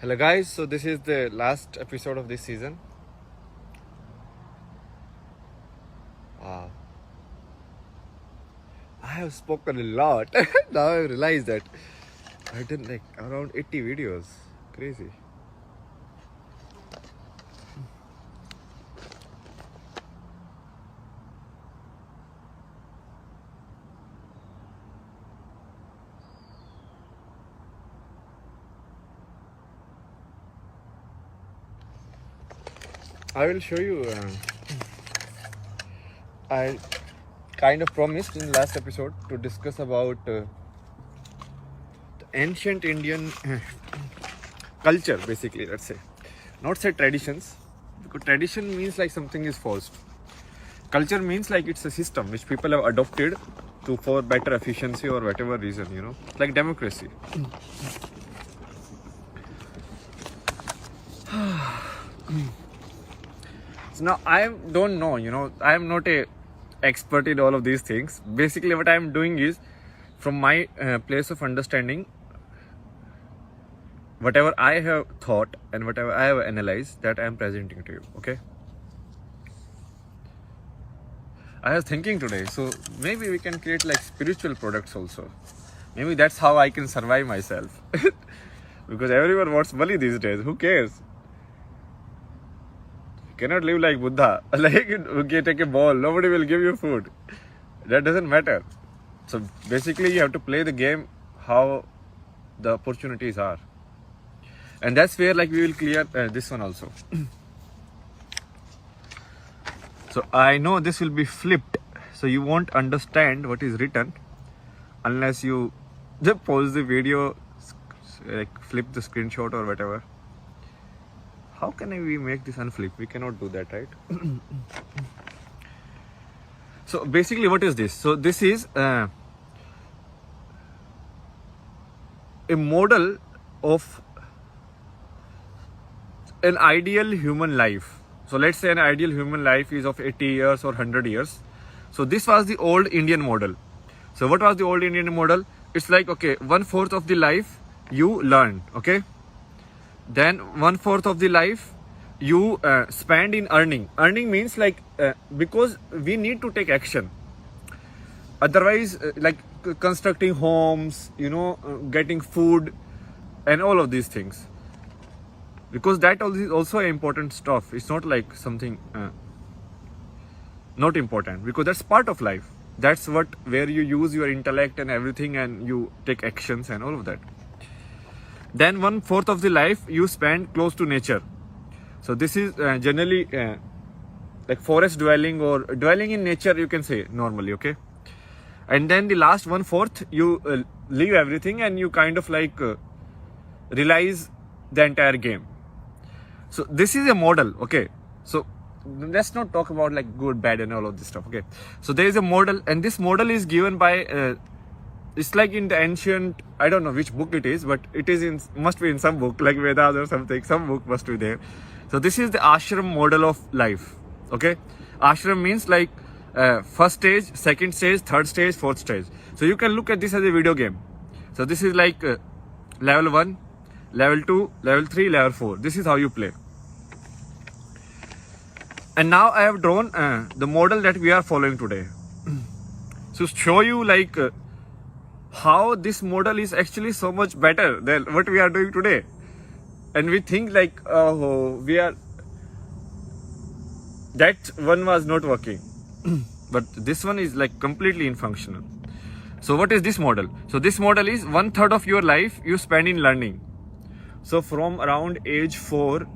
Hello guys, so this is the last episode of this season. Wow. I have spoken a lot. Now I realize that I've done like around 80 videos. Crazy. I will show you. I kind of promised in the last episode to discuss about the ancient Indian culture, basically, let's say. Not say traditions, because tradition means like something is forced. Culture means like it's a system which people have adopted to for better efficiency or whatever reason, like democracy. So now I don't know, I am not a expert in all of these things. Basically what I am doing is from my place of understanding, whatever I have thought and whatever I have analyzed, that I am presenting to you. Okay, I was thinking today, so maybe we can create like spiritual products also. Maybe that's how I can survive myself. Because everyone wants money these days. Who cares? You cannot live like Buddha. Like, okay, take a ball, nobody will give you food. That doesn't matter. So basically you have to play the game how the opportunities are. And that's where like we will clear this one also. So I know this will be flipped. So you won't understand what is written unless you just pause the video, like flip the screenshot or whatever. How can we make this unflip? We cannot do that, right? So basically what is this? So this is a model of an ideal human life. So let's say an ideal human life is of 80 years or 100 years. So this was the old Indian model. So what was the old Indian model? It's like, okay, 1/4 of the life you learn, okay? Then 1/4 of the life you spend in earning. Earning means like, because we need to take action. Otherwise, like constructing homes, getting food and all of these things. Because that is also important stuff. It's not like something not important, because that's part of life. That's where you use your intellect and everything and you take actions and all of that. Then 1/4 of the life you spend close to nature. So this is generally like forest dwelling or dwelling in nature, you can say normally, okay? And then the last 1/4 you leave everything and you kind of like realize the entire game. So this is a model, okay? So let's not talk about like good, bad and all of this stuff, okay? So there is a model, and this model is given by it's like in the ancient, I don't know which book it is, but it is must be in some book like Vedas or something. Some book must be there. So this is the ashram model of life, okay? Ashram means like first stage, second stage, third stage, fourth stage. So you can look at this as a video game. So this is like level 1, level 2, level 3, level 4. This is how you play. And now I have drawn the model that we are following today. So show you like how this model is actually so much better than what we are doing today. And we think like, oh, that one was not working. But this one is like completely infunctional. So what is this model? So this model is 1/3 of your life you spend in learning. So from around age 4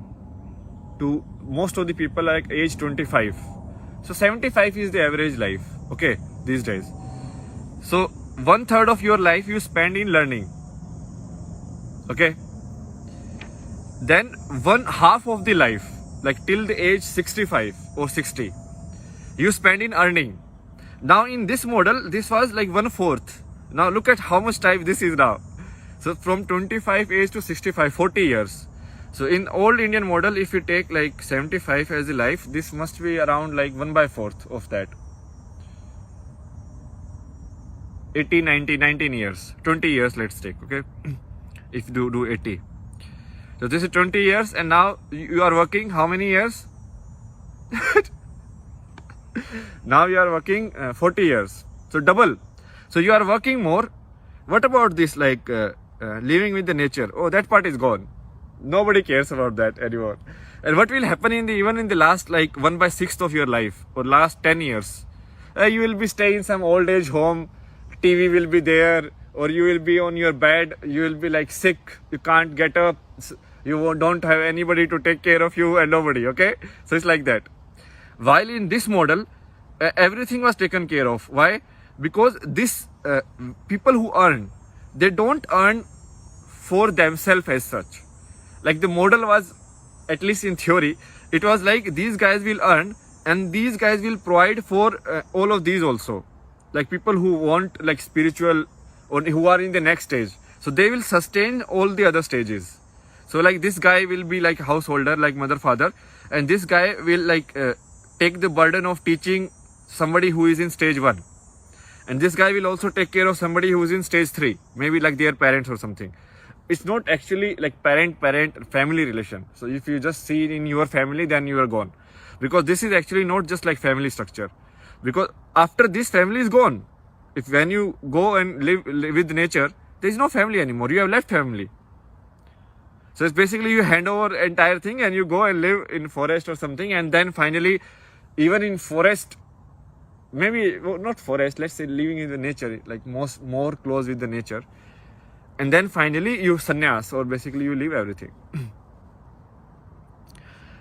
to most of the people like age 25. So 75 is the average life, okay, these days. So 1/3 of your life you spend in learning, okay? Then 1/2 of the life, like till the age 65 or 60, you spend in earning. Now in this model, this was like 1/4. Now look at how much time this is now. So from 25 age to 65, 40 years. So in old Indian model, if you take like 75 as a life, this must be around like 1/4 of that. 18, 19 years, 20 years let's take, okay? If you do 80. So this is 20 years, and now you are working how many years? Now you are working 40 years. So double. So you are working more. What about this, like living with the nature? Oh, that part is gone. Nobody cares about that anymore. And what will happen even in the last like 1/6 of your life or last 10 years? You will be staying in some old age home. TV will be there, or you will be on your bed. You will be like sick. You can't get up. You don't have anybody to take care of you and nobody. Okay, so it's like that. While in this model, everything was taken care of. Why? Because this people who earn, they don't earn for themselves as such. Like the model was, at least in theory, it was like these guys will earn and these guys will provide for all of these also. Like people who want like spiritual or who are in the next stage. So they will sustain all the other stages. So like this guy will be like householder, like mother, father, and this guy will like take the burden of teaching somebody who is in stage 1. And this guy will also take care of somebody who is in stage 3, maybe like their parents or something. It's not actually like parent family relation. So if you just see it in your family, then you are gone, because this is actually not just like family structure. Because after this family is gone, if when you go and live with nature, there is no family anymore. You have left family. So it's basically you hand over entire thing and you go and live in forest or something, and then finally, even in forest, maybe not forest, let's say living in the nature, like more close with the nature, and then finally you sannyas, or basically you leave everything.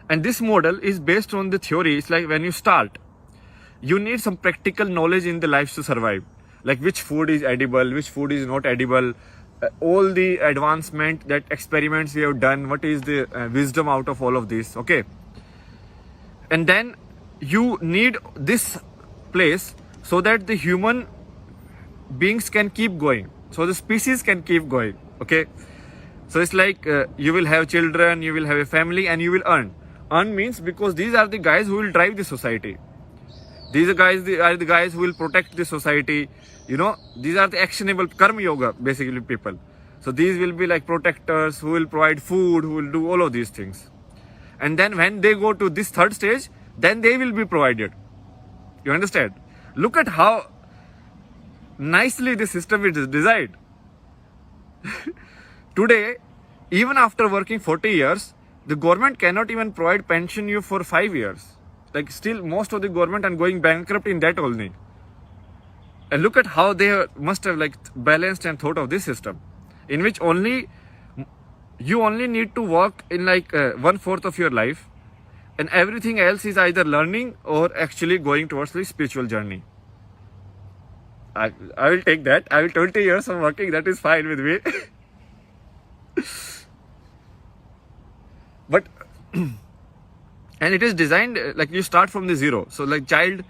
And this model is based on the theory. It's like when you start, you need some practical knowledge in the life to survive, like which food is edible, which food is not edible, all the advancement, that experiments we have done, what is the wisdom out of all of this. Okay, and then you need this place so that the human beings can keep going, so the species can keep going. Okay, so it's like you will have children, you will have a family, and you will earn means, because these are the guys who will drive the society. These are the guys who will protect the society. You know, these are the actionable karma yoga, basically people. So these will be like protectors who will provide food, who will do all of these things. And then when they go to this third stage, then they will be provided. You understand? Look at how nicely the system is designed. Today, even after working 40 years, the government cannot even provide pension you for 5 years. Like still most of the government are going bankrupt in that only. And look at how they must have like balanced and thought of this system, in which you only need to work in like 1/4 of your life, and everything else is either learning or actually going towards the spiritual journey. I will take that. I will 20 years of working. That is fine with me. But and it is designed like you start from the zero. So like child,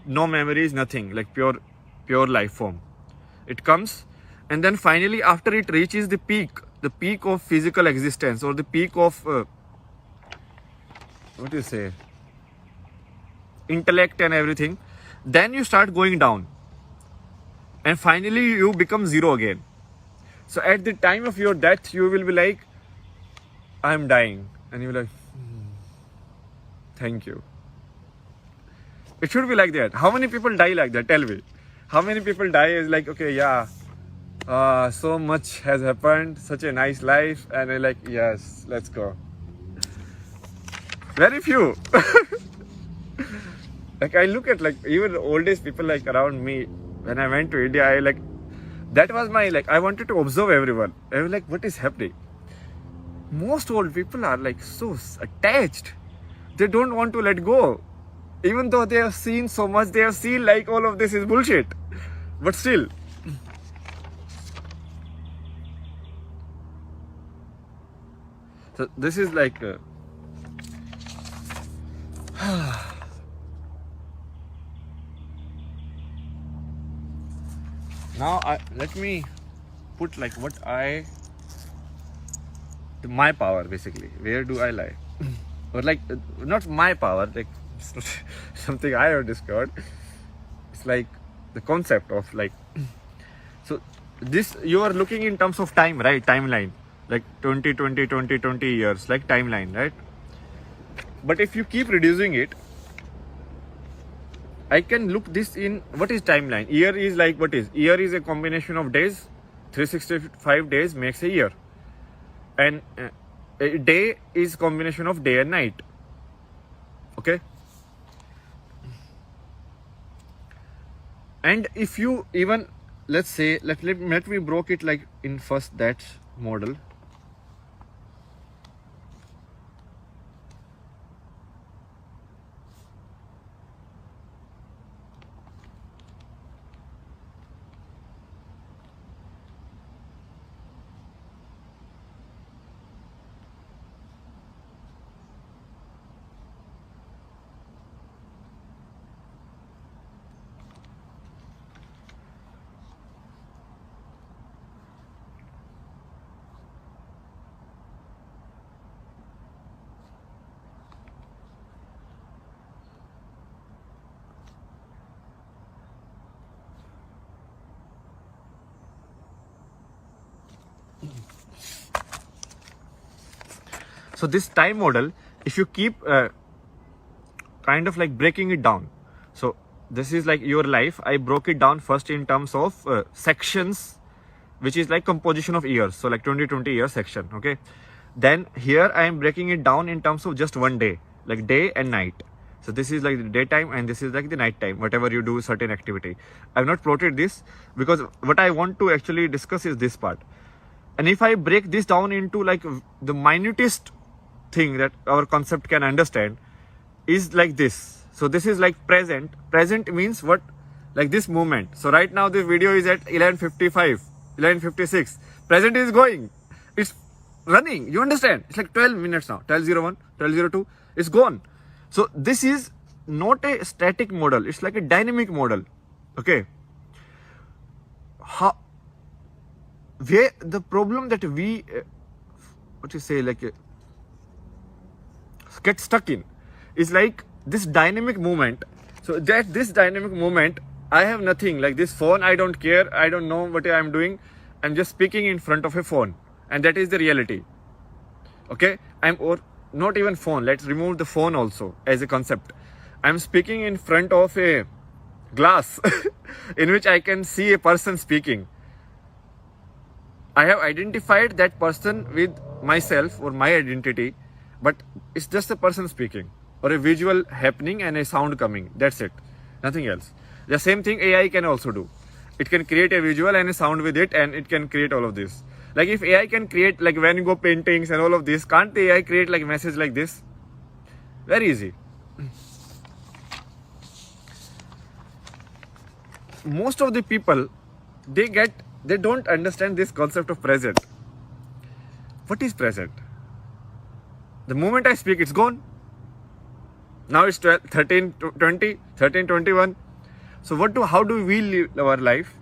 no memories, nothing, like pure life form. It comes, and then finally after it reaches the peak of physical existence, or the peak of what do you say, intellect and everything, then you start going down, and finally you become zero again. So at the time of your death, you will be like, I'm dying, and you will be like, thank you. It should be like that. How many people die like that? Tell me. How many people die is like, okay, yeah, so much has happened, such a nice life, and they're like, yes, let's go. Very few. Like I look at like even the oldest people like around me. When I went to India, that was my I wanted to observe everyone. I was like, what is happening? Most old people are like so attached. They don't want to let go. Even though they have seen so much, they have seen like all of this is bullshit. But still. So this is like now let me put like my power basically. Where do I lie? Or like not my power, like it's not something I have discovered. It's like the concept of like, so this you are looking in terms of time, right? Timeline. like 20, 20, 20, 20 years, like timeline, right? But if you keep reducing it, I can look this in what is timeline. Year is like what is? Year is a combination of days. 365 days makes a year. And a day is combination of day and night. Okay? And if you even, let's say, let me broke it like in first that model. So this time model, if you keep kind of like breaking it down. So this is like your life. I broke it down first in terms of sections, which is like composition of years. So like 20 year section. Okay. Then here I am breaking it down in terms of just one day, like day and night. So this is like the daytime and this is like the night time, whatever you do certain activity. I've not plotted this because what I want to actually discuss is this part. And if I break this down into like the minutest thing that our concept can understand is like this. So this is like present. Present means what? Like this moment. So right now this video is at 11:55, 11:56. Present is going. It's running. You understand? It's like 12 minutes now. 12:01, 12:02. It's gone. So this is not a static model. It's like a dynamic model. Okay. Where the problem that we, what you say, like get stuck in is like this dynamic movement. So that this dynamic movement, I have nothing like this phone. I don't care. I don't know what I'm doing. I'm just speaking in front of a phone, and that is the reality. Okay, or not even phone. Let's remove the phone also as a concept. I'm speaking in front of a glass in which I can see a person speaking. I have identified that person with myself or my identity, but it's just a person speaking or a visual happening and a sound coming. That's it. Nothing else. The same thing AI can also do. It can create a visual and a sound with it, and it can create all of this. Like if AI can create like Van Gogh paintings and all of this, can't the AI create like message like this? Very easy. Most of the people, they don't understand this concept of present. What is present? The moment I speak, it's gone. Now it's 12, 13, 20, 13, 21. So how do we live our life?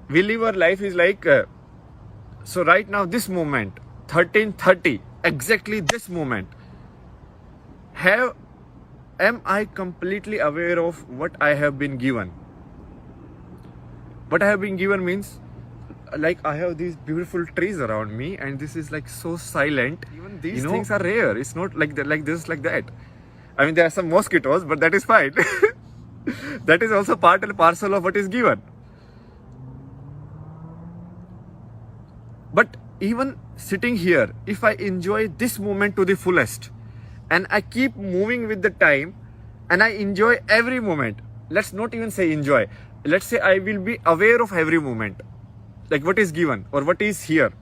We live our life is like, so right now this moment, 13:30, exactly this moment, am I completely aware of what I have been given? What I have been given means, like I have these beautiful trees around me, and this is like so silent. Even these things are rare. It's not like that, like this, like that. I mean, there are some mosquitoes, but that is fine. That is also part and parcel of what is given. But even sitting here, if I enjoy this moment to the fullest, and I keep moving with the time, and I enjoy every moment, let's not even say enjoy. Let's say I will be aware of every moment, like what is given or what is here.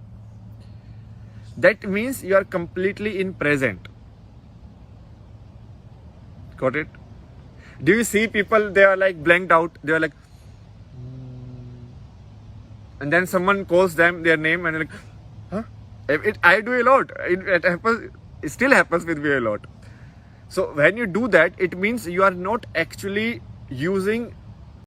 That means you are completely in present. Got it? Do you see people, they are like blanked out, they are like, and then someone calls them their name and like, huh? I do a lot. It happens. It still happens with me a lot. So when you do that, it means you are not actually using